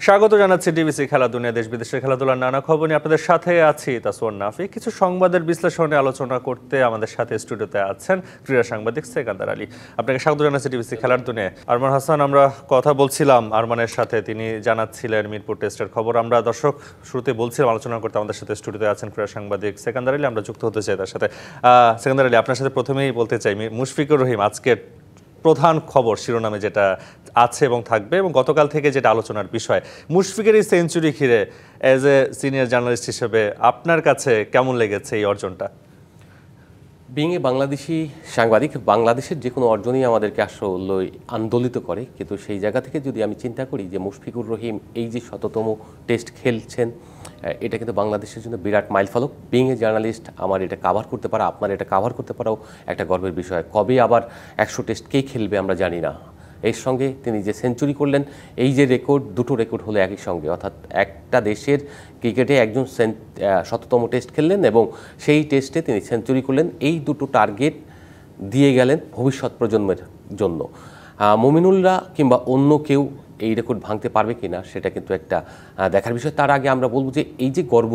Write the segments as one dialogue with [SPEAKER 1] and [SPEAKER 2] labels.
[SPEAKER 1] স্বাগত জানাচ্ছি ডিবিসি খেলা দুনিয়া দেশ বিদেশের খেলাধুলার নানা খবর নিয়ে আপনাদের সাথে আছি তাসওয়ার নাফি। কিছু সংবাদের বিশ্লেষণে আলোচনা করতে আমাদের সাথে স্টুডিওতে আছেন ক্রীড়া সাংবাদিক সেকান্দার আলী। আপনাকে স্বাগত জানাচ্ছি ডিবিসি খেলার দুনিয়ায়। আরমান হাসান, আমরা কথা বলছিলাম আরমানের সাথে, তিনি জানাচ্ছিলেন মিরপুর টেস্টের খবর। আমরা দর্শক শুরুতে বলছিলাম আলোচনা করতে আমাদের সাথে স্টুডিওতে আছেন ক্রীড়া সাংবাদিক সেকান্দার আলী, আমরা যুক্ত হতে চাই তার সাথে। সেকান্দার আলী, আপনার সাথে প্রথমেই বলতে চাই মুশফিকুর রহিম আজকের প্রধান খবর শিরোনামে যেটা আছে এবং থাকবে, এবং গতকাল থেকে যেটা আলোচনার বিষয়, মুশফিকের এই সেঞ্চুরি ঘিরে অ্যাজ এ সিনিয়র জার্নালিস্ট হিসেবে আপনার কাছে কেমন লেগেছে এই অর্জনটা?
[SPEAKER 2] বিং এ বাংলাদেশি সাংবাদিক, বাংলাদেশের যে কোনো অর্জনই আমাদেরকে আসলে আন্দোলিত করে, কিন্তু সেই জায়গা থেকে যদি আমি চিন্তা করি যে মুশফিকুর রহিম এই যে ১০০তম টেস্ট খেলছেন, এটা কিন্তু বাংলাদেশের জন্য বিরাট মাইলফলক। বিং এ জার্নালিস্ট, আমার এটা কাভার করতে পারা, আপনার এটা কাভার করতে পারাও একটা গর্বের বিষয়। কবে আবার ১০০ টেস্ট কে খেলবে আমরা জানি না। এর সঙ্গে তিনি যে সেঞ্চুরি করলেন, এই যে রেকর্ড, দুটো রেকর্ড হলো একই সঙ্গে, অর্থাৎ একটা দেশের ক্রিকেটে একজন ১০০তম টেস্ট খেললেন এবং সেই টেস্টে তিনি সেঞ্চুরি করলেন। এই দুটো টার্গেট দিয়ে গেলেন ভবিষ্যৎ প্রজন্মের জন্য। মুমিনুল্লাহ কিংবা অন্য কেউ এই রেকর্ড ভাঙতে পারবে কি না সেটা কিন্তু একটা দেখার বিষয়। তার আগে আমরা বলবো যে এই যে গর্ব,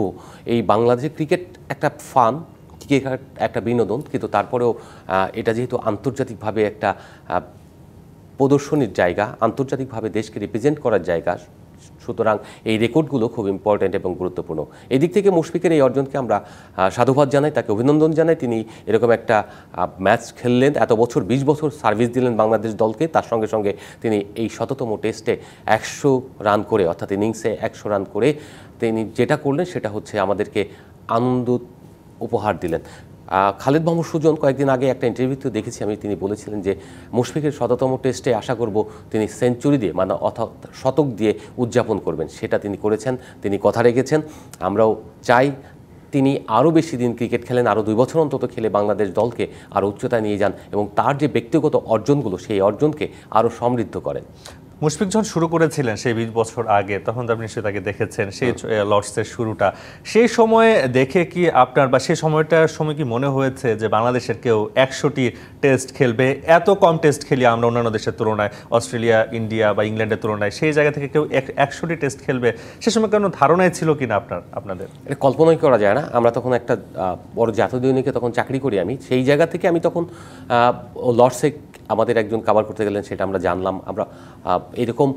[SPEAKER 2] এই বাংলাদেশের ক্রিকেট একটা ফান, ক্রিকেট একটা বিনোদন, কিন্তু তারপরেও এটা যেহেতু আন্তর্জাতিকভাবে একটা প্রদর্শনীর জায়গা, আন্তর্জাতিকভাবে দেশকে রিপ্রেজেন্ট করার জায়গা, সুতরাং এই রেকর্ডগুলো খুব ইম্পর্ট্যান্ট এবং গুরুত্বপূর্ণ। এই দিক থেকে মুশফিকের এই অর্জনকে আমরা সাধুবাদ জানাই, তাকে অভিনন্দন জানাই। তিনি এরকম একটা ম্যাচ খেললেন, এত বছর ২০ বছর সার্ভিস দিলেন বাংলাদেশ দলকে, তার সঙ্গে সঙ্গে তিনি এই ১০০তম টেস্টে ১০০ রান করে, অর্থাৎ ইনিংসে ১০০ রান করে তিনি যেটা করলেন সেটা হচ্ছে আমাদেরকে আনন্দ উপহার দিলেন। খালেদ মাহমুদ সুজন কয়েকদিন আগে একটা ইন্টারভিউতে দেখেছি আমি, তিনি বলেছিলেন যে মুশফিকের ১০০তম টেস্টে আশা করব তিনি সেঞ্চুরি দিয়ে, মানে অর্থাৎ শতক দিয়ে উদযাপন করবেন। সেটা তিনি করেছেন, তিনি কথা রেখেছেন। আমরাও চাই তিনি আরও বেশি দিন ক্রিকেট খেলেন, আরও ২ বছর অন্তত খেলে বাংলাদেশ দলকে আরও উচ্চতায় নিয়ে যান এবং তার যে ব্যক্তিগত অর্জনগুলো সেই অর্জনকে আরও সমৃদ্ধ করেন।
[SPEAKER 1] মুশফিক যখন শুরু করেছিলেন সেই ২০ বছর আগে, তখন তো আপনি নিশ্চয়ই তাকে দেখেছেন, সেই লর্ডসের শুরুটা, সেই সময়ে দেখে কি আপনার বা সেই সময়টার সময় কি মনে হয়েছে যে বাংলাদেশের কেউ ১০০টি টেস্ট খেলবে? এত কম টেস্ট খেলি আমরা অন্যান্য দেশের তুলনায়, অস্ট্রেলিয়া, ইন্ডিয়া বা ইংল্যান্ডের তুলনায়, সেই জায়গা থেকে কেউ ১০০টি টেস্ট খেলবে সে সময় কোনো ধারণাই ছিল কিনা আপনাদের?
[SPEAKER 2] এটা কল্পনাই করা যায় না। আমরা তখন একটা বড় জাতীয় দৈনিকে তখন চাকরি করি আমি, সেই জায়গা থেকে আমি তখন লর্ডসে আমাদের একজন কাভার করতে গেলেন, সেটা আমরা জানলাম। আমরা এরকম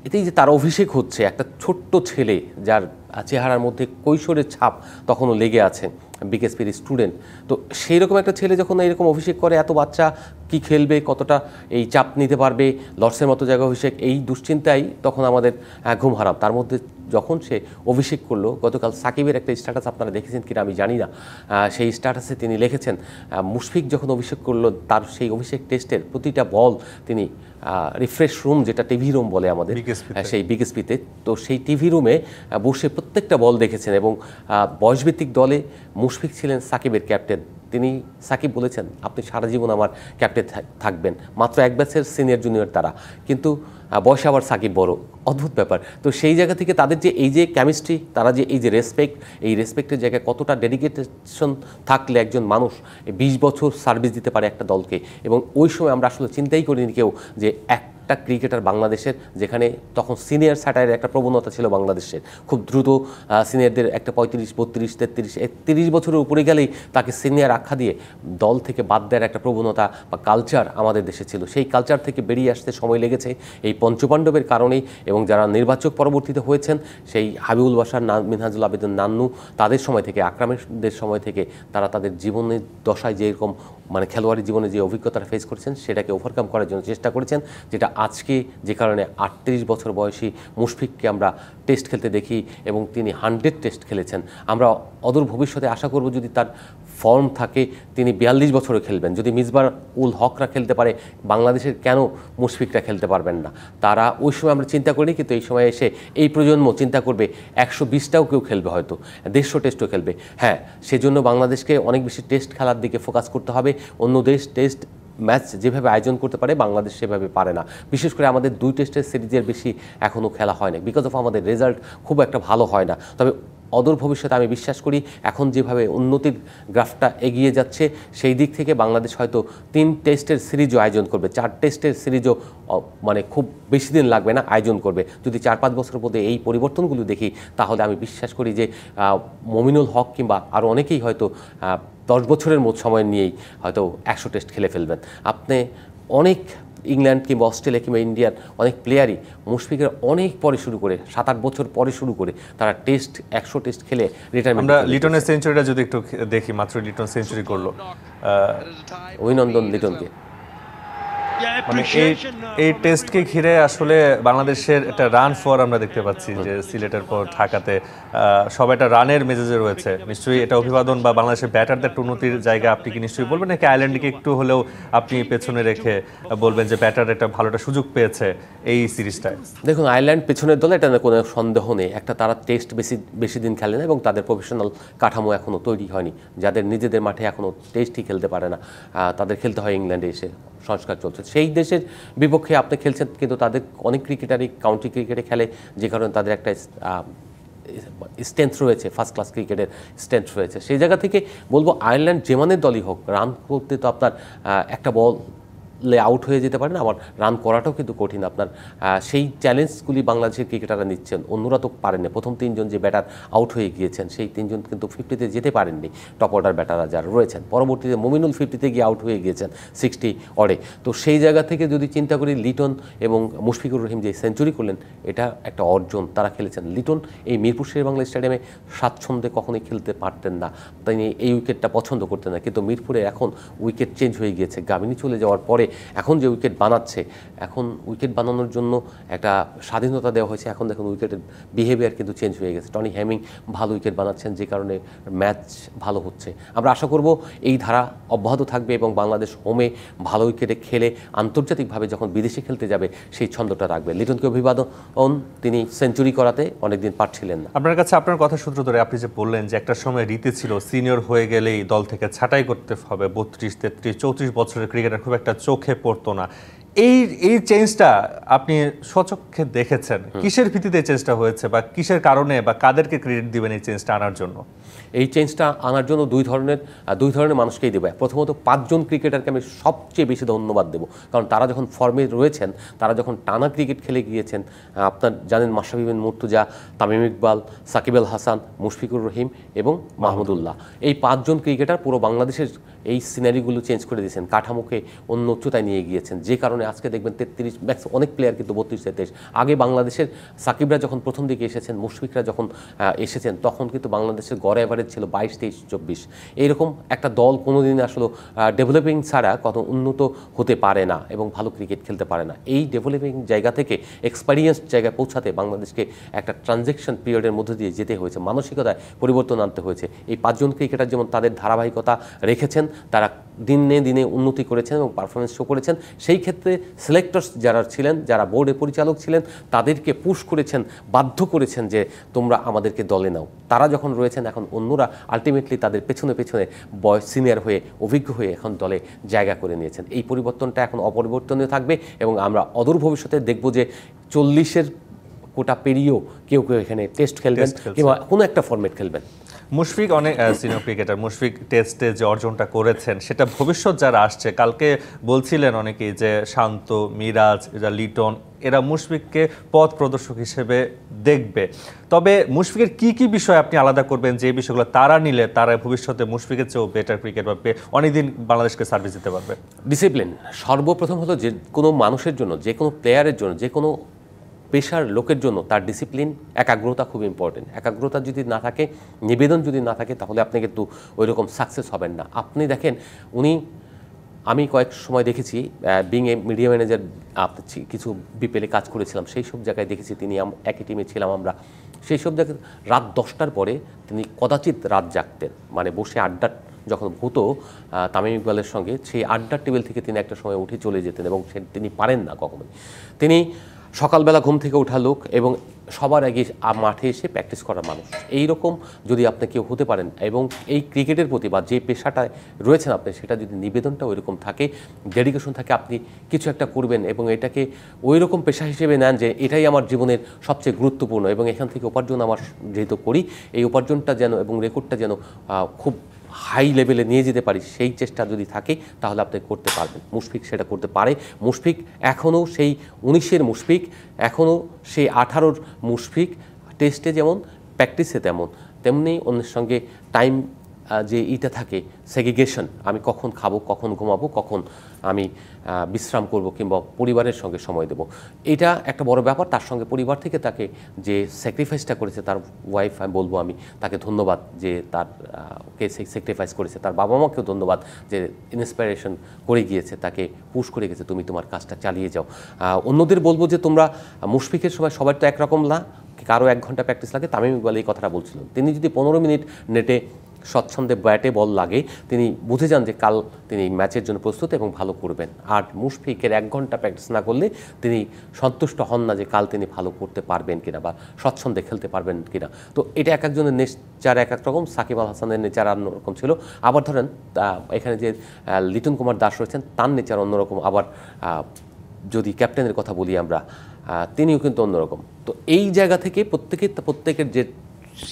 [SPEAKER 2] এতেই যে তার অভিষেক হচ্ছে, একটা ছোট্ট ছেলে যার চেহারার মধ্যে কৈশোরের ছাপ তখনও লেগে আছে, বিকেএসপির স্টুডেন্ট, তো সেই রকম একটা ছেলে যখন এরকম অভিষেক করে, এত বাচ্চা কি খেলবে, কতটা এই চাপ নিতে পারবে, লর্ডসের মতো জায়গায় অভিষেক, এই দুশ্চিন্তাই তখন আমাদের ঘুম হারাম। তার মধ্যে যখন সে অভিষেক করলো, গতকাল সাকিবের একটা স্ট্যাটাস আপনারা দেখেছেন কিনা আমি জানি না, সেই স্ট্যাটাসে তিনি লিখেছেন মুশফিক যখন অভিষেক করলো, তার সেই অভিষেক টেস্টের প্রতিটা বল তিনি রিফ্রেশ রুম, যেটা টিভি রুম বলে আমাদের, সেই বিকেএসপিতে, তো সেই টিভি রুমে বসে প্রত্যেকটা বল দেখেছেন। এবং বয়সভিত্তিক দলে মুশফিক ছিলেন সাকিবের ক্যাপ্টেন। তিনি, সাকিব বলেছেন আপনি সারা জীবন আমার ক্যাপ্টেন থাকবেন, মাত্র এক ব্যাচের সিনিয়র জুনিয়র তারা, কিন্তু বয়সে আবার সাকিব বড়, অদ্ভুত ব্যাপার। তো সেই জায়গা থেকে তাদের যে এই যে কেমিস্ট্রি, তারা যে এই যে রেসপেক্ট, এই রেসপেক্টের জায়গায় কতটা ডেডিকেশন থাকলে একজন মানুষ ২০ বছর সার্ভিস দিতে পারে একটা দলকে। এবং ওই সময় আমরা আসলে চিন্তাই করিনি কেউ যে একটা ক্রিকেটার বাংলাদেশের, যেখানে তখন সিনিয়র স্যাটারের একটা প্রবণতা ছিল বাংলাদেশের, খুব দ্রুত সিনিয়রদের একটা ৩৫, ৩২, ৩৩, ৩০ বছরের উপরে গেলেই তাকে সিনিয়র আখ্যা দিয়ে দল থেকে বাদ দেওয়ার একটা প্রবণতা বা কালচার আমাদের দেশে ছিল। সেই কালচার থেকে বেরিয়ে আসতে সময় লেগেছে এই পঞ্চপাণ্ডবের কারণেই। এবং যারা নির্বাচক পরবর্তীতে হয়েছেন, সেই হাবিবুল বাশার, মিনহাজুল আবেদিন নান্নু, তাদের সময় থেকে, আকরামের সময় থেকে তারা তাদের জীবনের দশায় যেরকম, মানে খেলোয়াড়ি জীবনে যে অভিজ্ঞতাটা ফেস করেছেন সেটাকে ওভারকাম করার জন্য চেষ্টা করেছেন, যেটা আজকে যে কারণে ৩৮ বছর বয়সী মুশফিককে আমরা টেস্ট খেলতে দেখি এবং তিনি 100 টেস্ট খেলেছেন। আমরা অদূর ভবিষ্যতে আশা করব যদি তার ফর্ম থাকে তিনি ৪২ বছরে খেলবেন। যদি মিসবাহ উল হকরা খেলতে পারে, বাংলাদেশের কেন মুশফিকরা খেলতে পারবেন না? তারা ওই সময় আমরা চিন্তা করিনি, কিন্তু এই সময় এসে এই প্রজন্ম চিন্তা করবে ১২০টাও কেউ খেলবে, হয়তো ১৫০ টেস্টও খেলবে। হ্যাঁ, সেজন্য বাংলাদেশকে অনেক বেশি টেস্ট খেলার দিকে ফোকাস করতে হবে। অন্য দেশ টেস্ট ম্যাচ যেভাবে আয়োজন করতে পারে, বাংলাদেশ সেভাবে পারে না। বিশেষ করে আমাদের ২ টেস্টের সিরিজের বেশি এখনও খেলা হয় না, বিকজ অফ আমাদের রেজাল্ট খুব একটা ভালো হয় না। তবে অদূর ভবিষ্যতে আমি বিশ্বাস করি এখন যেভাবে উন্নতির গ্রাফটা এগিয়ে যাচ্ছে সেই দিক থেকে বাংলাদেশ হয়তো 3 টেস্টের সিরিজও আয়োজন করবে, 4 টেস্টের সিরিজও মানে খুব বেশি দিন লাগবে না আয়োজন করবে। যদি 4-5 বছরের মধ্যে এই পরিবর্তনগুলো দেখি তাহলে আমি বিশ্বাস করি যে মমিনুল হক কিংবা আরও অনেকেই হয়তো 10 বছরের মতো সময় নিয়েই হয়তো 100 টেস্ট খেলে ফেলবেন। আপনি অনেক ইংল্যান্ড কিংবা অস্ট্রেলিয়া কিংবা ইন্ডিয়ার অনেক প্লেয়ারই মুশফিকের অনেক পরে শুরু করে 7-8 বছর পরে শুরু করে তারা 100 টেস্ট খেলে রিটায়ারমেন্ট।
[SPEAKER 1] আমরা লিটনের সেঞ্চুরিটা যদি একটু দেখি, মাত্র লিটন সেঞ্চুরি করলো,
[SPEAKER 2] অভিনন্দন লিটনকে।
[SPEAKER 1] মানে এই টেস্টকে ঘিরে আসলে বাংলাদেশের একটা রান ফর আমরা দেখতে পাচ্ছি যে সিলেটের পর ঢাকাতে সবাই একটা রানের মেজাজে রয়েছে। নিশ্চয়ই এটা অভিবাদন বা বাংলাদেশের ব্যাটারদের একটা উন্নতির জায়গা আপনি কি নিশ্চয়ই বলবেন, নাকি আয়ারল্যান্ডকে একটু হলেও আপনি পেছনে রেখে বলবেন যে ব্যাটার একটা ভালো একটা সুযোগ পেয়েছে এই সিরিজটায়?
[SPEAKER 2] দেখুন, আয়ারল্যান্ড পেছনের দলে এটা কোনো সন্দেহ নেই। একটা তারা টেস্ট বেশি দিন খেলে না এবং তাদের প্রফেশনাল কাঠামো এখনও তৈরি হয়নি, যাদের নিজেদের মাঠে এখনও টেস্টই খেলতে পারে না, তাদের খেলতে হয় ইংল্যান্ডে এসে, সংস্কার চলছে। সেই দেশের বিপক্ষে আপনি খেলছেন, কিন্তু তাদের অনেক ক্রিকেটারই কাউন্টি ক্রিকেটে খেলে, যে কারণে তাদের একটা স্ট্রেংথ রয়েছে, ফার্স্ট ক্লাস ক্রিকেটের স্ট্রেংথ রয়েছে। সেই জায়গা থেকে বলবো আয়ারল্যান্ড যে মানের দলই হোক, রান করতে তো আপনার একটা বল আউট হয়ে যেতে পারেন, আবার রান করাটাও কিন্তু কঠিন আপনার। সেই চ্যালেঞ্জগুলি বাংলাদেশের ক্রিকেটাররা নিচ্ছেন, অন্যরা তো পারেননি। প্রথম 3 জন যে ব্যাটার আউট হয়ে গিয়েছেন সেই 3 জন কিন্তু 50-তে যেতে পারেননি, টপ অর্ডার ব্যাটাররা যারা রয়েছেন। পরবর্তীতে মমিনুল 50-তে গিয়ে আউট হয়ে গিয়েছেন 60 অডে। তো সেই জায়গা থেকে যদি চিন্তা করি, লিটন এবং মুশফিকুর রহিম যে সেঞ্চুরি করলেন এটা একটা অর্জন। তারা খেলেছেন, লিটন এই মিরপুর শেরেবাংলা স্টেডিয়ামে স্বাচ্ছন্দ্যে কখনোই খেলতে পারতেন না, তিনি এই উইকেটটা পছন্দ করতেন না। কিন্তু মিরপুরে এখন উইকেট চেঞ্জ হয়ে গিয়েছে, গামিনী চলে যাওয়ার পরে এখন যে উইকেট বানাচ্ছে, এখন উইকেট বানানোর জন্য একটা স্বাধীনতা দেওয়া হয়েছে। এখন দেখুন উইকেটের বিহেভিয়ার কিন্তু চেঞ্জ হয়ে গেছে। টনি হ্যামিং ভালো উইকেট বানাচ্ছেন, যে কারণে ম্যাচ ভালো হচ্ছে। আমরা আশা করব এই ধারা অব্যাহত থাকবে এবং বাংলাদেশ হোমে ভালো উইকেটে খেলে আন্তর্জাতিকভাবে যখন বিদেশে খেলতে যাবে সেই ছন্দটা রাখবে। লিটনকে অভিবাদন, তিনি সেঞ্চুরি করাতে অনেকদিন পারছিলেন না।
[SPEAKER 1] আপনার কাছে আপনার কথা সূত্র ধরে আপনি যে বললেন যে একটা সময় রীতি ছিল সিনিয়র হয়ে গেলেই দল থেকে ছাঁটাই করতে হবে, 32, 33, 34 বছরের ক্রিকেটার খুব একটা চোখে পড়তো না। এই চেঞ্জটা আপনি স্বচক্ষে দেখেছেন, কিসের ভিত্তিতে চেঞ্জটা হয়েছে বা কিসের কারণে বা কাদেরকে ক্রেডিট দিবেন এই চেঞ্জটা আনার জন্য?
[SPEAKER 2] এই চেঞ্জটা আনার জন্য দুই ধরনের মানুষকেই দেবো। প্রথমত 5 জন ক্রিকেটারকে আমি সবচেয়ে বেশি ধন্যবাদ দেবো, কারণ তারা যখন ফর্মে রয়েছেন, তারা যখন টানা ক্রিকেট খেলে গিয়েছেন, আপনার জানেন মাশরাফি বিন মুর্তজা, তামিম ইকবাল, সাকিব আল হাসান, মুশফিকুর রহিম এবং মাহমুদুল্লাহ, এই 5 জন ক্রিকেটার পুরো বাংলাদেশের এই সিনারিগুলো চেঞ্জ করে দিয়েছেন, কাঠামোকে অন্য উচ্চতায় নিয়ে গিয়েছেন, যে কারণে আজকে দেখবেন 33 ম্যাক্স অনেক প্লেয়ার কিন্তু 32-33। আগে বাংলাদেশের সাকিবরা যখন প্রথম দিকে এসেছেন, মুশফিকরা যখন এসেছেন, তখন কিন্তু বাংলাদেশের গড় অ্যাভারেজ ছিল 22, 23, 24। এইরকম একটা দল কোনোদিন আসলে ডেভেলপিং ছাড়া কত উন্নত হতে পারে না এবং ভালো ক্রিকেট খেলতে পারে না। এই ডেভেলপিং জায়গা থেকে এক্সপেরিয়েন্স জায়গায় পৌঁছাতে বাংলাদেশকে একটা ট্রানজেকশন পিরিয়ডের মধ্যে দিয়ে যেতে হয়েছে, মানসিকতায় পরিবর্তন আনতে হয়েছে। এই 5 জন ক্রিকেটার যেমন তাদের ধারাবাহিকতা রেখেছেন, তারা দিনে দিনে উন্নতি করেছেন এবং পারফরমেন্স শো করেছেন। সেই ক্ষেত্রে সিলেক্টর্স যারা ছিলেন, যারা বোর্ডে পরিচালক ছিলেন, তাদেরকে পুশ করেছেন, বাধ্য করেছেন যে তোমরা আমাদেরকে দলে নাও। তারা যখন রয়েছেন, এখন অন্যরা আলটিমেটলি তাদের পেছনে বয়স সিনিয়র হয়ে, অভিজ্ঞ হয়ে এখন দলে জায়গা করে নিয়েছেন। এই পরিবর্তনটা এখন অপরিবর্তনীয় থাকবে এবং আমরা অদূর ভবিষ্যতে দেখব যে 40-এর কোটা পেরিয়েও কেউ এখানে টেস্ট খেলবেন কিংবা কোনো একটা ফরম্যাট খেলবেন।
[SPEAKER 1] মুশফিক অনেক সিনিয়র ক্রিকেটার, মুশফিক টেস্টে যে অর্জনটা করেছেন সেটা ভবিষ্যৎ যারা আসছে, কালকে বলছিলেন অনেকেই যে শান্ত, মিরাজ, লিটন, এরা মুশফিককে পথ প্রদর্শক হিসেবে দেখবে। তবে মুশফিকের কি বিষয় আপনি আলাদা করবেন যে বিষয়গুলো তারা নিলে তারা ভবিষ্যতে মুশফিকের চেয়েও বেটার ক্রিকেট বা অনেকদিন বাংলাদেশকে সার্ভিস দিতে পারবে?
[SPEAKER 2] ডিসিপ্লিন সর্বপ্রথম হলো, যে কোনো মানুষের জন্য, যে কোনো প্লেয়ারের জন্য, যে কোনো পেশার লোকের জন্য তার ডিসিপ্লিন, একাগ্রতা খুব ইম্পর্টেন্ট। একাগ্রতা যদি না থাকে, নিবেদন যদি না থাকে, তাহলে আপনি কিন্তু ওই রকম সাকসেস হবেন না। আপনি দেখেন, আমি কয়েক সময় দেখেছি বিং এ মিডিয়া ম্যানেজার, কিছু বিপিএলে কাজ করেছিলাম, সেই সব জায়গায় দেখেছি তিনি, একই টিমে ছিলাম আমরা, সেই সব জায়গায় রাত 10টার পরে তিনি কদাচিৎ রাত জাগতেন, মানে বসে আড্ডা যখন হতো তামিম ইকবালের সঙ্গে, সেই আড্ডার টেবিল থেকে তিনি একটা সময় উঠে চলে যেতেন এবং তিনি পারেন না কখনোই। তিনি সকালবেলা ঘুম থেকে ওঠা লোক এবং সবার আগে মাঠে এসে প্র্যাকটিস করা মানুষ, এই রকম যদি আপনি কেউ হতে পারেন এবং এই ক্রিকেটের প্রতি বা যে পেশাটায় রয়েছেন আপনি, সেটা যদি নিবেদনটা ওই রকম থাকে, ডেডিকেশন থাকে, আপনি কিছু একটা করবেন এবং এটাকে ওই রকম পেশা হিসেবে নেন যে এটাই আমার জীবনের সবচেয়ে গুরুত্বপূর্ণ এবং এখান থেকে উপার্জন আমার যেহেতু করি, এই উপার্জনটা যেন এবং রেকর্ডটা যেন খুব হাই লেভেলে নিয়ে যেতে পারি, সেই চেষ্টা যদি থাকে তাহলে আপনি করতে পারবেন। মুশফিক সেটা করতে পারে। মুশফিক এখনও সেই 19-এর মুশফিক, এখনও সেই 18-র মুশফিক, টেস্টে যেমন প্র্যাকটিসে তেমনি অন্যের সঙ্গে টাইম যে ইটা থাকে সেগ্রিগেশন, আমি কখন খাবো, কখন ঘুমাবো, কখন আমি বিশ্রাম করব কিংবা পরিবারের সঙ্গে সময় দেব, এটা একটা বড় ব্যাপার। তার সঙ্গে পরিবার থেকে তাকে যে স্যাক্রিফাইসটা করেছে তার ওয়াইফ, আমি বলবো আমি তাকে ধন্যবাদ যে তার কে স্যাক্রিফাইস করেছে, তার বাবা মাকেও ধন্যবাদ যে ইন্সপিরেশন করে গিয়েছে, তাকে পুশ করে গেছে তুমি তোমার কাজটা চালিয়ে যাও। অন্যদের বলবো যে তোমরা মুশফিকের সময় সবার তো একরকম না, কারো 1 ঘন্টা প্র্যাকটিস লাগে। তামিম ইকবাল এই কথাটা বলছিলেন, তিনি যদি 15 মিনিট নেটে স্বচ্ছন্দে ব্যাটে বল লাগে, তিনি বুঝে যান যে কাল তিনি ম্যাচের জন্য প্রস্তুত এবং ভালো করবেন। আর মুশফিকের 1 ঘন্টা প্র্যাকটিস না করলে তিনি সন্তুষ্ট হন না যে কাল তিনি ভালো করতে পারবেন কিনা বা স্বচ্ছন্দে খেলতে পারবেন কিনা। তো এটা এক একজনের নেচার এক এক রকম। সাকিব আল হাসানের নেচার অন্যরকম ছিল, আবার ধরেন এখানে যে লিটন কুমার দাস রয়েছেন তার নেচার অন্যরকম, আবার যদি ক্যাপ্টেনের কথা বলি আমরা, তিনিও কিন্তু অন্যরকম। তো এই জায়গা থেকে প্রত্যেকের যে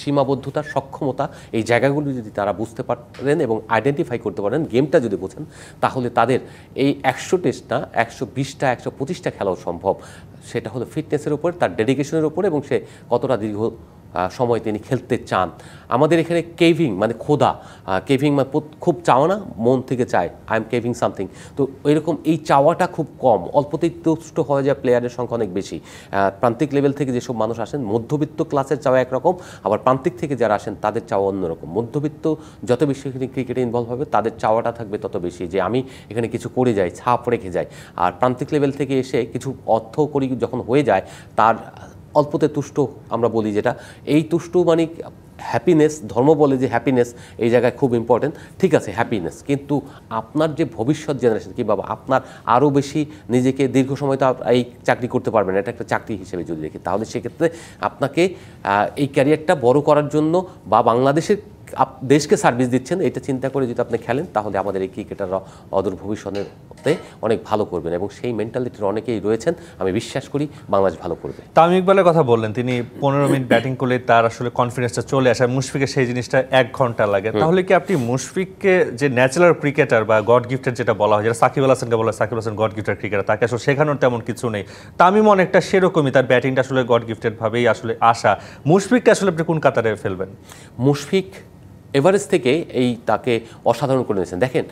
[SPEAKER 2] সীমাবদ্ধতা, সক্ষমতা, এই জায়গাগুলো যদি তারা বুঝতে পারেন এবং আইডেন্টিফাই করতে পারেন, গেমটা যদি বোঝেন, তাহলে তাদের এই 100 টেস্ট না 120টা 125টা খেলাও সম্ভব। সেটা হলো ফিটনেসের উপর, তার ডেডিকেশনের উপর এবং সে কতটা দীর্ঘ সময় তিনি খেলতে চান। আমাদের এখানে কেভিং মানে খোদা, কেভিং মানে খুব চাওয়া না, মন থেকে চায় আই এম কেভিং সামথিং। তো এরকম এই চাওয়াটা খুব কম, অল্পতেই তুষ্ট হয়ে যায় প্লেয়ারের সংখ্যা অনেক বেশি। প্রান্তিক লেভেল থেকে যেসব মানুষ আসেন, মধ্যবিত্ত ক্লাসের চাওয়া একরকম, আবার প্রান্তিক থেকে যারা আসেন তাদের চাওয়া অন্যরকম। মধ্যবিত্ত যত বেশি ক্রিকেটে ইনভলভ হবে তাদের চাওয়াটা থাকবে তত বেশি যে আমি এখানে কিছু করে যাই, ছাপ রেখে যাই। আর প্রান্তিক লেভেল থেকে এসে কিছু অর্থ করি যখন হয়ে যায়, তার অল্পতে তুষ্ট আমরা বলি, যেটা এই তুষ্ট মানে হ্যাপিনেস। ধর্ম বলে যে হ্যাপিনেস এই জায়গায় খুব ইম্পর্টেন্ট, ঠিক আছে হ্যাপিনেস, কিন্তু আপনার যে ভবিষ্যৎ জেনারেশন কি বাবা, আপনার আরও বেশি নিজেকে দীর্ঘ সময় তো এই চাকরি করতে পারবেন, এটা একটা চাকরি হিসেবে যদি দেখি, তাহলে সেক্ষেত্রে আপনাকে এই ক্যারিয়ারটা বড় করার জন্য বা বাংলাদেশের দেশকে সার্ভিস দিচ্ছেন এটা চিন্তা করে যদি আপনি খেলেন, তাহলে আমাদের এই ক্রিকেটাররা অদূর ভবিষ্যতে অনেক ভালো করবেন এবং সেই মেন্টালিটির অনেকেই রয়েছেন। আমি বিশ্বাস করি বাংলাদেশ ভালো করবে।
[SPEAKER 1] তামিম ইকবালের কথা বললেন, তিনি 15 মিনিট ব্যাটিং করলে তার আসলে কনফিডেন্সটা চলে আসে, মুশফিকের সেই জিনিসটা 1 ঘন্টা লাগে। তাহলে কি আপনি মুশফিককে যে ন্যাচারাল ক্রিকেটার বা গড গিফটেড যেটা বলা হয়, যেটা সাকিব আল হাসানকে বলা হয়, Shakib Al Hasan god gifted cricketer, তাকে আসলে শেখানোর তেমন কিছু নেই। তামিম অনেকটা সেরকমই, তার ব্যাটিংটা আসলে গড গিফটেড ভাবেই আসলে আসা। মুশফিককে আসলে আপনি কোন কাতারে ফেলবেন?
[SPEAKER 2] মুশফিক এভারেস্ট থেকে তাকে অসাধারণ করে নিয়েছেন। দেখেন,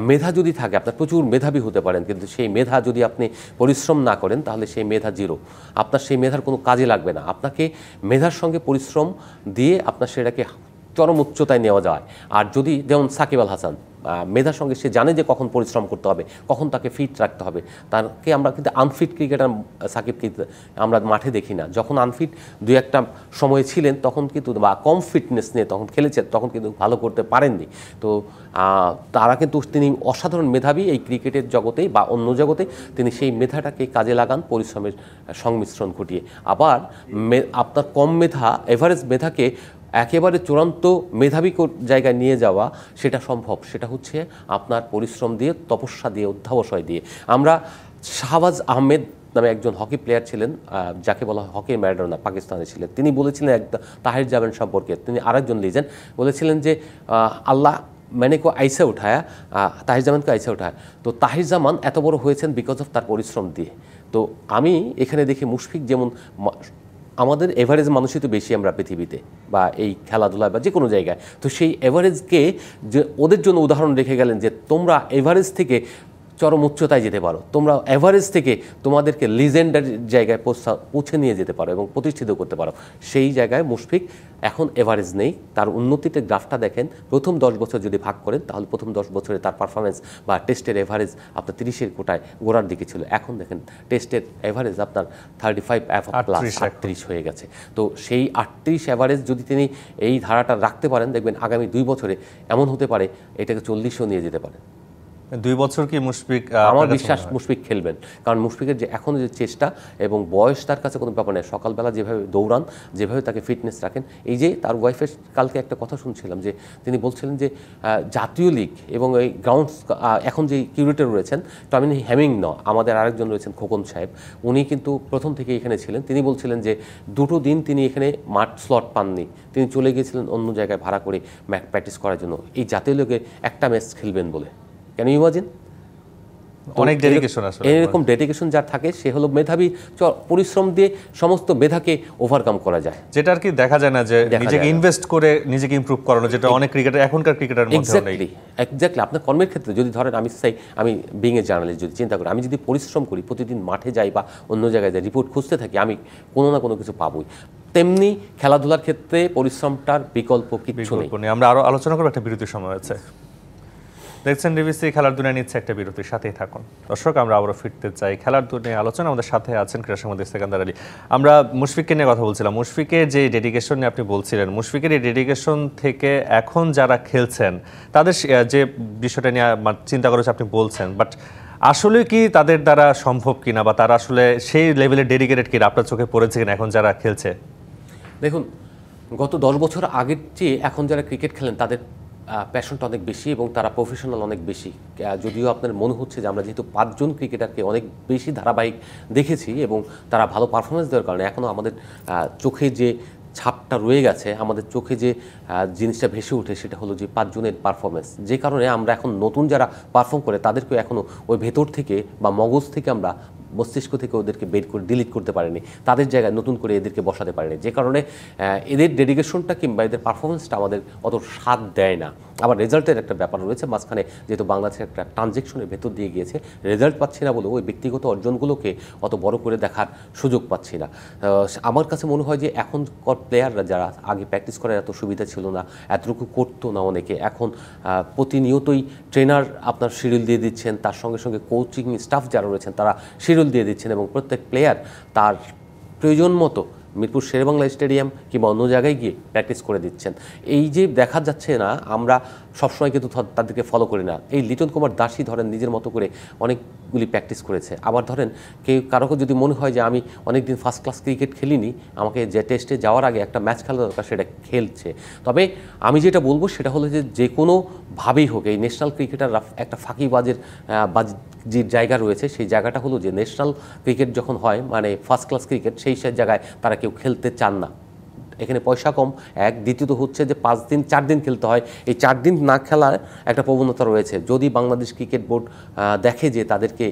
[SPEAKER 2] মেধা যদি থাকে, আপনার প্রচুর মেধাবী হতে পারেন, কিন্তু সেই মেধা যদি আপনি পরিশ্রম না করেন তাহলে সেই মেধা জিরো, আপনার সেই মেধার কোনো কাজে লাগবে না। আপনাকে মেধার সঙ্গে পরিশ্রম দিয়ে আপনার সেটাকে চরম উচ্চতায় নেওয়া যায়। আর যদি যেমন সাকিব আল হাসান মেধার সঙ্গে, সে জানে যে কখন পরিশ্রম করতে হবে, কখন তাকে ফিট রাখতে হবে। তাকে আমরা কিন্তু আনফিট ক্রিকেটার সাকিবকে আমরা মাঠে দেখি না। যখন আনফিট 2-1টা সময় ছিলেন তখন কিন্তু, বা কম ফিটনেস নিয়ে তখন খেলেছেন, তখন কিন্তু ভালো করতে পারেননি। তো তারা কিন্তু, তিনি অসাধারণ মেধাবী এই ক্রিকেটের জগতে বা অন্য জগতে, তিনি সেই মেধাটাকে কাজে লাগান পরিশ্রমের সংমিশ্রণ ঘটিয়ে। আবার আপনার কম মেধা, এভারেজ মেধাকে একেবারে চূড়ান্ত মেধাবী জায়গায় নিয়ে যাওয়া, সেটা সম্ভব। সেটা হচ্ছে আপনার পরিশ্রম দিয়ে, তপস্যা দিয়ে, অধ্যাবসায় দিয়ে। আমরা শাহবাজ আহমেদ নামে একজন হকি প্লেয়ার ছিলেন, যাকে বলা হয় হকির ম্যারাডোনা, পাকিস্তানে ছিলেন। তিনি বলেছিলেন তাহির জামান সম্পর্কে, তিনি আরেকজন লিজেন্ড, বলেছিলেন যে আল্লাহ मैंने को ऐसे उठाया, তাহির জামানকে আইসা উঠায়। তো তাহির জামান এত বড় হয়েছেন বিকজ অফ তার পরিশ্রম দিয়ে। তো আমি এখানে দেখি মুশফিক যেমন, আমাদের এভারেজ মানুষই তো বেশি আমরা পৃথিবীতে বা এই খেলাধুলায় বা যে কোনো জায়গায়, তো সেই এভারেজকে যে ওদের জন্য উদাহরণ রেখে গেলেন যে তোমরা এভারেজ থেকে চরম উচ্চতায় যেতে পারো, তোমরা এভারেজ থেকে তোমাদেরকে লিজেন্ডার জায়গায় পৌঁছে নিয়ে যেতে পারো এবং প্রতিষ্ঠিত করতে পারো। সেই জায়গায় মুশফিক এখন এভারেজ নেই। তার উন্নতিতে গ্রাফটা দেখেন, প্রথম 10 বছর যদি ভাগ করেন তাহলে প্রথম 10 বছরে তার পারফরমেন্স বা টেস্টের এভারেজ আপনার 30-এর কোটায় গোড়ার দিকে ছিল। এখন দেখেন টেস্টের এভারেজ আপনার 35 প্লাস 38 হয়ে গেছে। তো সেই 38 এভারেজ যদি তিনি এই ধারাটা রাখতে পারেন, দেখবেন আগামী 2 বছরে এমন হতে পারে এটাকে 40ও নিয়ে যেতে পারে।
[SPEAKER 1] 2 বছর কি মুশফিক
[SPEAKER 2] আমার বিশ্বাস মুশফিক খেলবেন, কারণ মুশফিকের যে এখনও যে চেষ্টা এবং বয়স তার কাছে কোনো ব্যাপার নেই। সকালবেলা যেভাবে দৌড়ান, যেভাবে তাকে ফিটনেস রাখেন, এই যে তার ওয়াইফের কালকে একটা কথা শুনছিলাম যে তিনি বলছিলেন যে জাতীয় লিগ এবং এই গ্রাউন্ডস এখন যে কিউরেটর রয়েছেন টমিনি হ্যামিং আমাদের আরেকজন রয়েছেন খোকন সাহেব, উনি কিন্তু প্রথম থেকে এখানে ছিলেন। তিনি বলছিলেন যে 2টো দিন তিনি এখানে মাঠ স্লট পাননি, তিনি চলে গিয়েছিলেন অন্য জায়গায় ভাড়া করে প্র্যাকটিস করার জন্য এই জাতীয় লিগে একটা ম্যাচ খেলবেন বলে। Can you imagine?
[SPEAKER 1] অনেক ডেডিকেশন আসলে,
[SPEAKER 2] এরকম ডেডিকেশন যার থাকে সে হলো মেধাবী, পরিশ্রম দিয়ে সমস্ত মেধাকে ওভারকাম করা যায়,
[SPEAKER 1] যেটা আর কি দেখা যায় না যে নিজেকে ইনভেস্ট করে নিজেকে ইমপ্রুভ করানো, যেটা অনেক ক্রিকেটার এখনকার ক্রিকেটার মধ্যে নেই।
[SPEAKER 2] এক্স্যাক্টলি আপনার কর্মের ক্ষেত্রে যদি ধরেন আমি বিং এ জার্নালিস্ট যদি চিন্তা করি, আমি যদি পরিশ্রম করি, প্রতিদিন মাঠে যাই বা অন্য জায়গায় যাই, রিপোর্ট খুঁজতে থাকি, আমি কোনো না কোনো কিছু পাবোই। তেমনি খেলাধুলার ক্ষেত্রে পরিশ্রমটার বিকল্প কিছু নেই।
[SPEAKER 1] আমরা আরো আলোচনা করব, একটা বিরতির সময় আছে। দেখছেন ডিবিসি খেলার দুনিয়া নিচ্ছে একটা বিরতির সাথেই থাকুন দর্শক। আমরা আবারও ফিরতে চাই খেলার দুনিয়া আলোচনা। আমাদের সাথে আছেন ক্রীড়া সাংবাদিক সেকান্দার আলী। আমরা মুশফিককে নিয়ে কথা বলছিলাম, মুশফিকের যে ডেডিকেশন নিয়ে আপনি বলছিলেন, মুশফিকের এই ডেডিকেশন থেকে এখন যারা খেলছেন তাদের যে বিষয়টা নিয়ে চিন্তা করেছে আপনি বলছেন, বাট আসলে কি তাদের দ্বারা সম্ভব কিনা, বা তারা আসলে সেই লেভেলে ডেডিকেটেড কিনা আপনার চোখে পড়েছে কিনা এখন যারা খেলছে?
[SPEAKER 2] দেখুন, গত 10 বছর আগের চেয়ে এখন যারা ক্রিকেট খেলেন তাদের প্যাশনটা অনেক বেশি এবং তারা প্রফেশনাল অনেক বেশি। যদিও আপনার মনে হচ্ছে যে আমরা যেহেতু 5 জন ক্রিকেটারকে অনেক বেশি ধারাবাহিক দেখেছি এবং তারা ভালো পারফরমেন্স দেওয়ার কারণে এখনও আমাদের চোখে যে ছাপটা রয়ে গেছে, আমাদের চোখে যে জিনিসটা ভেসে ওঠে সেটা হলো যে 5 জনের পারফরমেন্স। যে কারণে আমরা এখন নতুন যারা পারফর্ম করে তাদেরকেও এখনও ওই ভেতর থেকে বা মগজ থেকে আমরা মস্তিষ্ক থেকে ওদেরকে বের করে ডিলিট করতে পারেনি, তাদের জায়গায় নতুন করে এদেরকে বসাতে পারেনি। যে কারণে এদের ডেডিকেশনটা কিংবা এদের পারফরমেন্সটা আমাদের অত স্বাদ দেয় না। আবার রেজাল্টের একটা ব্যাপার রয়েছে মাঝখানে, যেহেতু বাংলাদেশের একটা ট্রানজেকশনের ভেতর দিয়ে গিয়েছে, রেজাল্ট পাচ্ছি না বলে ওই ব্যক্তিগত অর্জনগুলোকে অত বড় করে দেখার সুযোগ পাচ্ছি না। আমার কাছে মনে হয় যে এখনকার প্লেয়াররা যারা আগে প্র্যাকটিস করার এত সুবিধা ছিল না, এতটুকু করতো না অনেকে, এখন প্রতিনিয়তই ট্রেনার আপনার শিডিউল দিয়ে দিচ্ছেন, তার সঙ্গে সঙ্গে কোচিং স্টাফ যারা রয়েছেন তারা শিডিউল দিয়ে দিচ্ছেন এবং প্রত্যেক প্লেয়ার তার প্রয়োজন মতো মিরপুর শেরেবাংলা স্টেডিয়াম কিংবা অন্য জায়গায় গিয়ে প্র্যাকটিস করে দিচ্ছেন। এই যে দেখা যাচ্ছে না, আমরা সবসময় কিন্তু তাদেরকে ফলো করি না। এই লিটন কুমার দাসই ধরেন নিজের মতো করে অনেকগুলি প্র্যাকটিস করেছে। আবার ধরেন কারো যদি মনে হয় যে আমি অনেকদিন ফার্স্ট ক্লাস ক্রিকেট খেলিনি, আমাকে যে টেস্টে যাওয়ার আগে একটা ম্যাচ খেলা দরকার, সেটা খেলছে। তবে আমি যেটা বলবো সেটা হলো যে কোনোভাবেই হোক এই ন্যাশনাল ক্রিকেটাররা একটা ফাঁকিবাজের যে জায়গা রয়েছে, সেই জায়গাটা হলো যে ন্যাশনাল ক্রিকেট যখন হয়, মানে ফার্স্ট ক্লাস ক্রিকেট, সেই জায়গায় তারা কেউ খেলতে চান না। এখানে পয়সা কম, এক, দ্বিতীয়ত হচ্ছে যে 5 দিন 4 দিন খেলতে হয়। এই 4 দিন না খেলার একটা প্রবণতা রয়েছে। যদি বাংলাদেশ ক্রিকেট বোর্ড দেখে যে তাদেরকে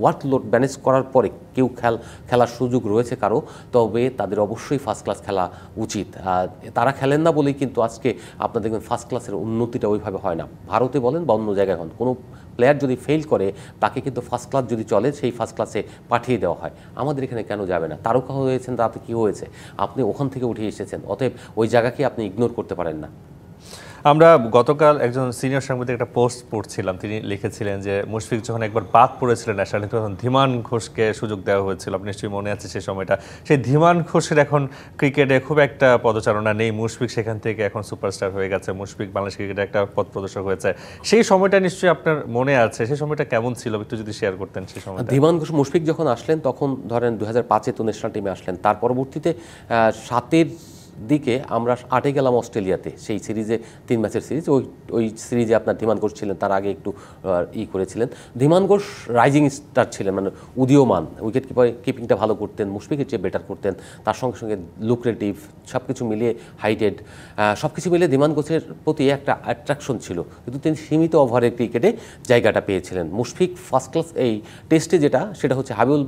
[SPEAKER 2] ওয়ার্কলোড ম্যানেজ করার পরে কেউ খেলার সুযোগ রয়েছে কারো, তবে তাদের অবশ্যই ফার্স্ট ক্লাস খেলা উচিত। তারা খেলেন না বলেই কিন্তু আজকে আপনার দেখবেন ফার্স্ট ক্লাসের উন্নতিটা ওইভাবে হয় না। ভারতে বলেন বা অন্য জায়গায় হন, কোনো প্লেয়ার যদি ফেল করে তাকে কিন্তু ফার্স্ট ক্লাস যদি চলে সেই ফার্স্ট ক্লাসে পাঠিয়ে দেওয়া হয়। আমাদের এখানে কেন যাবে না? তারকা হয়েছেন, তাতে কী হয়েছে? আপনি ওখান থেকে উঠে এসেছেন, অতএব ওই জায়গাকে আপনি ইগনোর করতে পারেন না।
[SPEAKER 1] আমরা গতকাল একজন সিনিয়র সাংবাদিক একটা পোস্ট পড়ছিলাম, তিনি লিখেছিলেন যে মুশফিক যখন একবার বাদ পড়েছিলেন ন্যাশনাল টিমে, তখন ধীমান ঘোষকে সুযোগ দেওয়া হয়েছিল। আপনি নিশ্চয়ই মনে আছে সেই সময়টা। সেই ধীমান ঘোষের এখন ক্রিকেটে খুব একটা পদচারণা নেই। মুশফিক সেখান থেকে এখন সুপারস্টার হয়ে গেছে, মুশফিক বাংলাদেশ ক্রিকেটে একটা পথ প্রদর্শক হয়েছে। সেই সময়টা নিশ্চয়ই আপনার মনে আছে, সেই সময়টা কেমন ছিল একটু যদি শেয়ার করতেন সেই সময়টা।
[SPEAKER 2] ধীমান ঘোষ মুশফিক যখন আসলেন তখন ধরেন 2005-এ তো ন্যাশনাল টিমে আসলেন, তার পরবর্তীতে 7-এর দিকে আমরা 8-এ গেলাম অস্ট্রেলিয়াতে, সেই সিরিজে 3 ম্যাচের সিরিজ। ওই সিরিজে আপনার ধীমান ঘোষ ছিলেন, তার আগে একটু করেছিলেন। ধীমান ঘোষ রাইজিং স্টার ছিলেন, মানে উদীয়মান, উইকেট কিপিংটা ভালো করতেন, মুশফিকের চেয়ে বেটার করতেন, তার সঙ্গে সঙ্গে লুক্রেটিভ, সব কিছু মিলিয়ে হাইটেড, সব কিছু মিলিয়ে ধীমান ঘোষের প্রতি একটা অ্যাট্রাকশন ছিল। কিন্তু তিনি সীমিত ওভারের ক্রিকেটে জায়গাটা পেয়েছিলেন। মুশফিক ফার্স্ট ক্লাস এই টেস্টে সেটা হচ্ছে হাবিবুল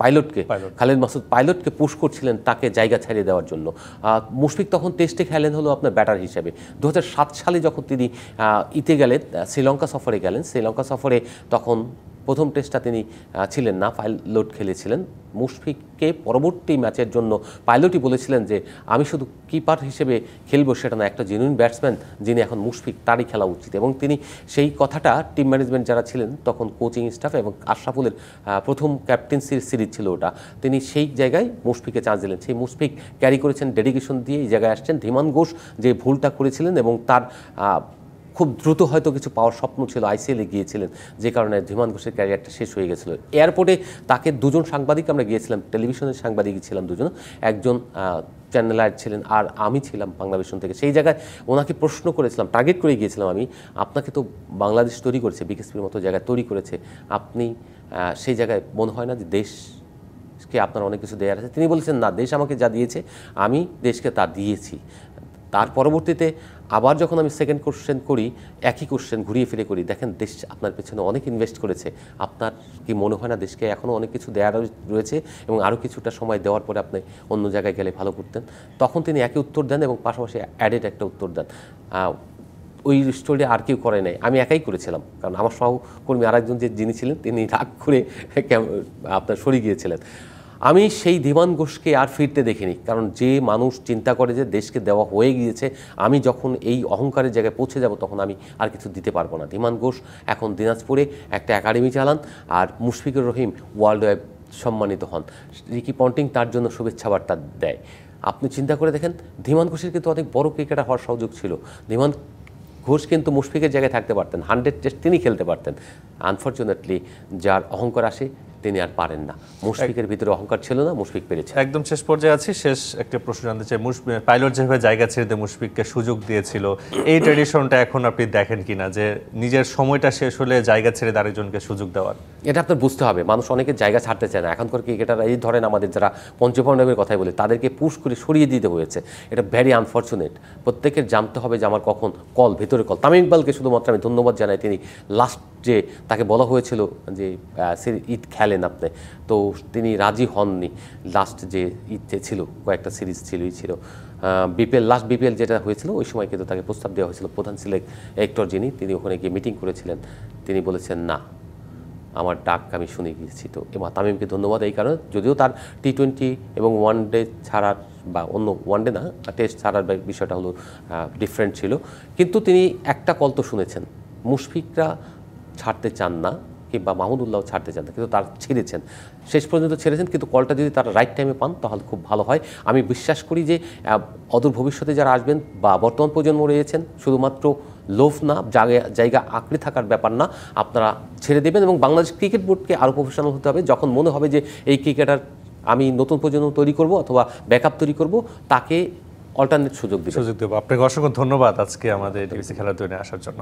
[SPEAKER 2] পাইলটকে, খালেদ মাসুদ পাইলটকে পুশ করছিলেন তাকে জায়গা ছাড়িয়ে দেওয়ার জন্য। মুশফিক তখন টেস্টে খেলেন হলো আপনার ব্যাটার হিসেবে। 2007 সালে যখন তিনি ইতে গেলেন, শ্রীলঙ্কা সফরে গেলেন, শ্রীলঙ্কা সফরে তখন প্রথম টেস্টটা তিনি ছিলেন না, পাইলট খেলেছিলেন। মুশফিককে পরবর্তী ম্যাচের জন্য পাইলটই বলেছিলেন যে আমি শুধু কিপার হিসেবে খেলবো সেটা না, একটা জেনুইন ব্যাটসম্যান যিনি এখন মুশফিক তারই খেলা উচিত। এবং তিনি সেই কথাটা টিম ম্যানেজমেন্ট যারা ছিলেন তখন, কোচিং স্টাফ এবং আশরাফুলের প্রথম ক্যাপ্টেন্সির সিরিজ ছিল ওটা, তিনি সেই জায়গায় মুশফিককে চান্স দিলেন। সেই মুশফিক ক্যারি করেছেন ডেডিকেশন দিয়ে এই জায়গায় আসছেন। ধীমান ঘোষ যে ভুলটা করেছিলেন এবং তার খুব দ্রুত হয়তো কিছু পাওয়ার স্বপ্ন ছিল, আইসিএলে গিয়েছিলেন, যে কারণে ধীমান ঘোষের ক্যারিয়ারটা শেষ হয়ে গেছিল। এয়ারপোর্টে তাকে দুজন সাংবাদিক আমরা গিয়েছিলাম, টেলিভিশনের সাংবাদিক ছিলাম দুজন, একজন চ্যানেল আইড ছিলেন আর আমি ছিলাম বাংলাদেশ থেকে। সেই জায়গায় ওনাকে প্রশ্ন করেছিলাম, টার্গেট করে গিয়েছিলাম আমি, আপনাকে তো বাংলাদেশ তৈরি করেছে, বিকেএসপির মতো জায়গায় তৈরি করেছে, আপনি সেই জায়গায় মনে হয় না যে দেশকে আপনার অনেক কিছু দেওয়ার আছে? তিনি বলেছেন, না, দেশ আমাকে যা দিয়েছে আমি দেশকে তা দিয়েছি। তার পরবর্তীতে আবার যখন আমি সেকেন্ড কোশ্চেন করি, একই কোশ্চেন ঘুরিয়ে ফিরে করি, দেখেন দেশ আপনার পেছনে অনেক ইনভেস্ট করেছে, আপনার কি মনে হয় না দেশকে এখনও অনেক কিছু দেওয়ার রয়েছে এবং আরও কিছুটা সময় দেওয়ার পরে আপনি অন্য জায়গায় গেলে ভালো করতেন? তখন তিনি একই উত্তর দেন এবং পাশাপাশি অ্যাডেড একটা উত্তর দেন। ওই স্টোরি আর কেউ করে নাই, আমি একাই করেছিলাম, কারণ আমার সহকর্মী আরেকজন যিনি ছিলেন তিনি রাগ করে আপনার সরে গিয়েছিলেন। আমি সেই ধীমান ঘোষকে আর ফিরতে দেখিনি, কারণ যে মানুষ চিন্তা করে যে দেশকে দেওয়া হয়ে গিয়েছে, আমি যখন এই অহংকারের জায়গায় পৌঁছে যাব তখন আমি আর কিছু দিতে পারবো না। ধীমান ঘোষ এখন দিনাজপুরে একটা একাডেমি চালান আর মুশফিকুর রহিম ওয়ার্ল্ড ওয়াইড সম্মানিত হন, রিকি পন্টিং তার জন্য শুভেচ্ছা বার্তা দেয়। আপনি চিন্তা করে দেখেন, ধীমান ঘোষের কিন্তু অনেক বড় ক্রিকেটার হওয়ার সুযোগ ছিল। ধীমান ঘোষ কিন্তু মুশফিকের জায়গায় থাকতে পারতেন, 100 টেস্ট তিনি খেলতে পারতেন। আনফর্চুনেটলি যার অহংকার আসে তিনি আর পারেন না। মুশফিকের ভিতরে অহংকার ছিল না, মুশফিক পেরেছে।
[SPEAKER 1] একদম শেষ পর্যায়ে আছি, শেষ একটা প্রশ্ন জানতে চাই, পাইলট যেভাবে জায়গা ছেড়ে দিয়ে মুশফিককে সুযোগ দিয়েছিল, এই ট্র্যাডিশনটা এখন আপনি দেখেন কিনা, যে নিজের সময়টা শেষ হলে জায়গা ছেড়ে আরেকজনকে সুযোগ দেওয়ার?
[SPEAKER 2] এটা আপনার বুঝতে হবে, মানুষ অনেকের জায়গা ছাড়তে চায় না এখনকার ক্রিকেটাররা। এই ধরেন আমাদের যারা পঞ্চপাণ্ডবের কথাই বলে, তাদেরকে পুশ করে সরিয়ে দিতে হয়েছে, এটা ভেরি আনফর্চুনেট। প্রত্যেকের জানতে হবে যে আমার কখন কল, ভেতরে কল। তামিম ইকবালকে শুধুমাত্র আমি ধন্যবাদ জানাই, তিনি লাস্ট যে তাকে বলা হয়েছিল যে ঈদ খেলেন আপনি, তো তিনি রাজি হননি। লাস্ট যে ঈদে ছিল, কয়েকটা সিরিজ ছিল বিপিএল, লাস্ট বিপিএল যেটা হয়েছিল ওই সময় কিন্তু তাকে প্রস্তাব দেওয়া হয়েছিল, প্রধান সিলেক্টর যিনি, তিনি ওখানে গিয়ে মিটিং করেছিলেন, তিনি বলেছেন না, আমার ডাক আমি শুনে গিয়েছি। তো এবার তামিমকে ধন্যবাদ এই কারণে, যদিও তার টি-20 এবং ওয়ানডে ছাড়ার বা অন্য ওয়ানডে না টেস্ট ছাড়ার বিষয়টা হলো ডিফারেন্ট ছিল, কিন্তু তিনি একটা কল তো শুনেছেন। মুশফিকরা ছাড়তে চান না কিংবা মাহমুদুল্লাহ ছাড়তে চান না, কিন্তু তার ছেড়েছেন, শেষ পর্যন্ত ছেড়েছেন, কিন্তু কলটা যদি তারা রাইট টাইমে পান তাহলে খুব ভালো হয়। আমি বিশ্বাস করি যে অদূর ভবিষ্যতে যারা আসবেন বা বর্তমান প্রজন্ম রয়েছেন, শুধুমাত্র লোভ না, জায়গা আঁকড়ে থাকার ব্যাপার না, আপনারা ছেড়ে দেবেন এবং বাংলাদেশ ক্রিকেট বোর্ডকে আরও প্রফেশনাল হতে হবে। যখন মনে হবে যে এই ক্রিকেটার আমি নতুন প্রজন্ম তৈরি করব অথবা ব্যাকআপ তৈরি করব, তাকে অল্টারনেট সুযোগ দেবো।
[SPEAKER 1] আপনাকে অসংখ্য ধন্যবাদ আজকে আমাদের টিভিসি খেলাধুলায় আসার জন্য।